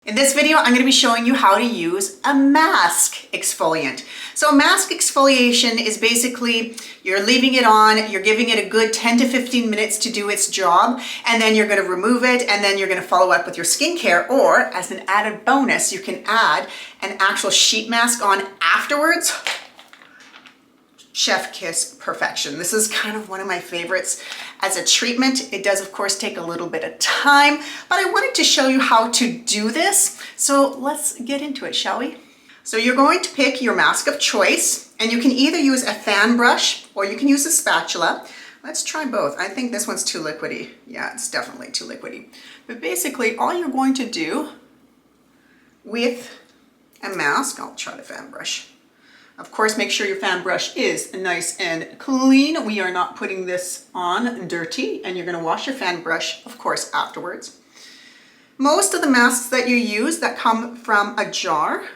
In this video, I'm going to be showing you how to use a mask exfoliant. So mask exfoliation is basically you're leaving it on, you're giving it a good 10 to 15 minutes to do its job, and then you're going to remove it, and then you're going to follow up with your skincare, or as an added bonus, you can add an actual sheet mask on afterwards. Chef kiss perfection. This is kind of one of my favorites as a treatment. It does, of course, take a little bit of time, but I wanted to show you how to do this. So let's get into it, shall we? So you're going to pick your mask of choice, and you can either use a fan brush or you can use a spatula. Let's try both. I think this one's too liquidy. Yeah, it's definitely too liquidy. But basically, all you're going to do with a mask, I'll try the fan brush. Of course, make sure your fan brush is nice and clean. We are not putting this on dirty, and you're going to wash your fan brush, of course, afterwards. Most of the masks that you use that come from a jar,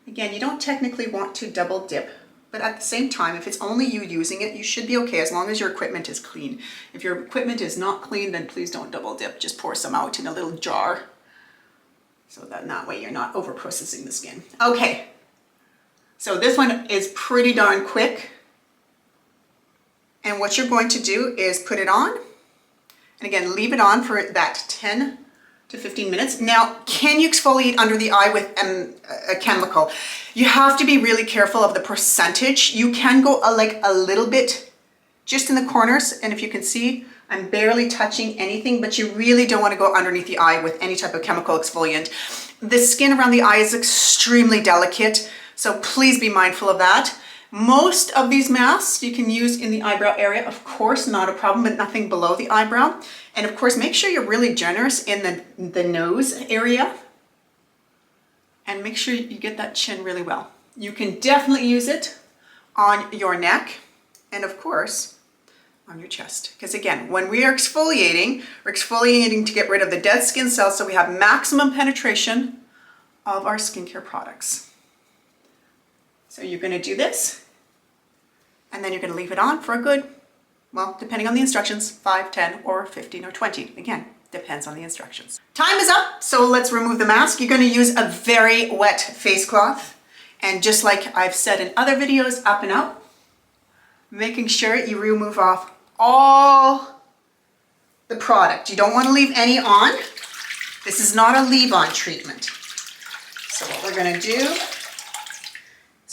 again, you don't technically want to double dip, but at the same time, if it's only you using it, you should be okay as long as your equipment is clean. If your equipment is not clean, then please don't double dip. Just pour some out in a little jar so that way you're not over processing the skin. Okay. So this one is pretty darn quick. And what you're going to do is put it on. And again, leave it on for that 10 to 15 minutes. Now, can you exfoliate under the eye with a chemical? You have to be really careful of the percentage. You can go like a little bit just in the corners. And if you can see, I'm barely touching anything, but you really don't want to go underneath the eye with any type of chemical exfoliant. The skin around the eye is extremely delicate. So please be mindful of that. Most of these masks you can use in the eyebrow area, of course, not a problem, but nothing below the eyebrow. And of course, make sure you're really generous in the nose area. And make sure you get that chin really well. You can definitely use it on your neck and of course, on your chest. Because again, when we are exfoliating, we're exfoliating to get rid of the dead skin cells so we have maximum penetration of our skincare products. So you're going to do this, and then you're going to leave it on for a good, well, depending on the instructions, 5, 10, or 15, or 20. Again, depends on the instructions. Time is up, so let's remove the mask. You're going to use a very wet face cloth, and just like I've said in other videos, up and out, making sure you remove off all the product. You don't want to leave any on. This is not a leave-on treatment. So what we're going to do,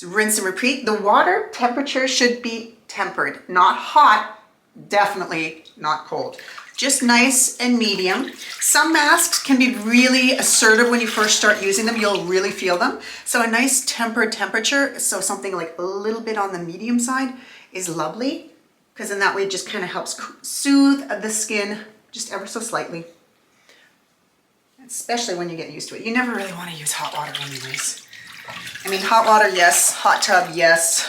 rinse and repeat. The water temperature should be tempered, not hot, definitely not cold. Just nice and medium. Some masks can be really assertive when you first start using them. You'll really feel them. So a nice tempered temperature, so something like a little bit on the medium side is lovely, because in that way it just kind of helps soothe the skin just ever so slightly. Especially when you get used to it. You never really want to use hot water anyways. I mean, hot water, yes. Hot tub, yes,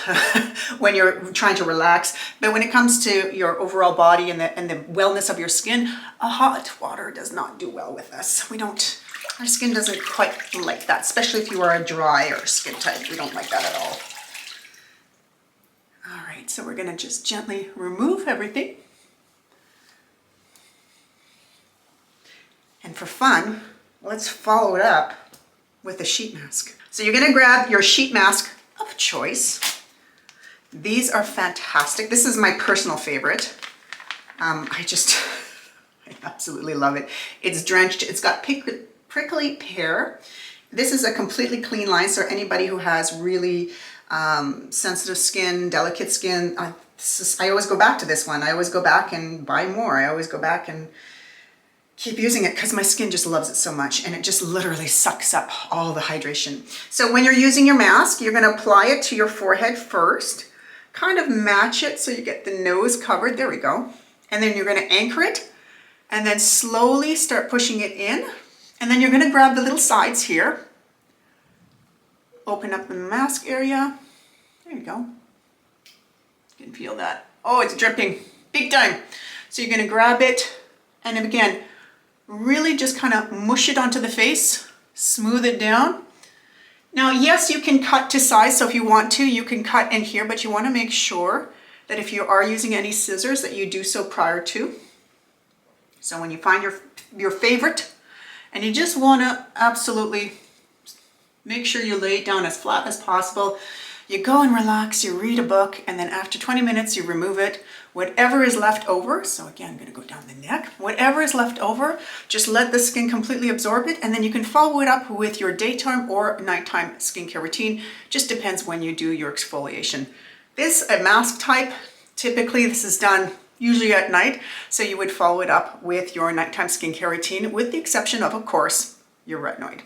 when you're trying to relax. But when it comes to your overall body and the wellness of your skin, a hot water does not do well with us. Our skin doesn't quite like that, especially if you are a drier skin type. We don't like that at all. All right, so we're going to just gently remove everything. And for fun, let's follow it up with a sheet mask. So you're going to grab your sheet mask of choice. These are fantastic. This is my personal favorite. I absolutely love it. It's drenched. It's got prickly pear. This is a completely clean line, so anybody who has really sensitive skin, delicate skin, I always go back to this one. I always go back and buy more. I always go back and keep using it because my skin just loves it so much, and it just literally sucks up all the hydration. So when you're using your mask, you're going to apply it to your forehead first, kind of match it so you get the nose covered. There we go. And then you're going to anchor it and then slowly start pushing it in. And then you're going to grab the little sides here, open up the mask area. There you go. You can feel that. Oh, it's dripping big time. So you're going to grab it, and then again, really just kind of mush it onto the face, smooth it down. Now, yes, you can cut to size, so if you want to, you can cut in here, but you want to make sure that if you are using any scissors that you do so prior to. So when you find your favorite And you just want to absolutely make sure you lay it down as flat as possible. You go and relax, you read a book, and then after 20 minutes you remove it. Whatever is left over, so again, I'm going to go down the neck, whatever is left over, just let the skin completely absorb it, and then you can follow it up with your daytime or nighttime skincare routine. Just depends when you do your exfoliation. This, a mask type, typically this is done usually at night, so you would follow it up with your nighttime skincare routine, with the exception of course, your retinoid.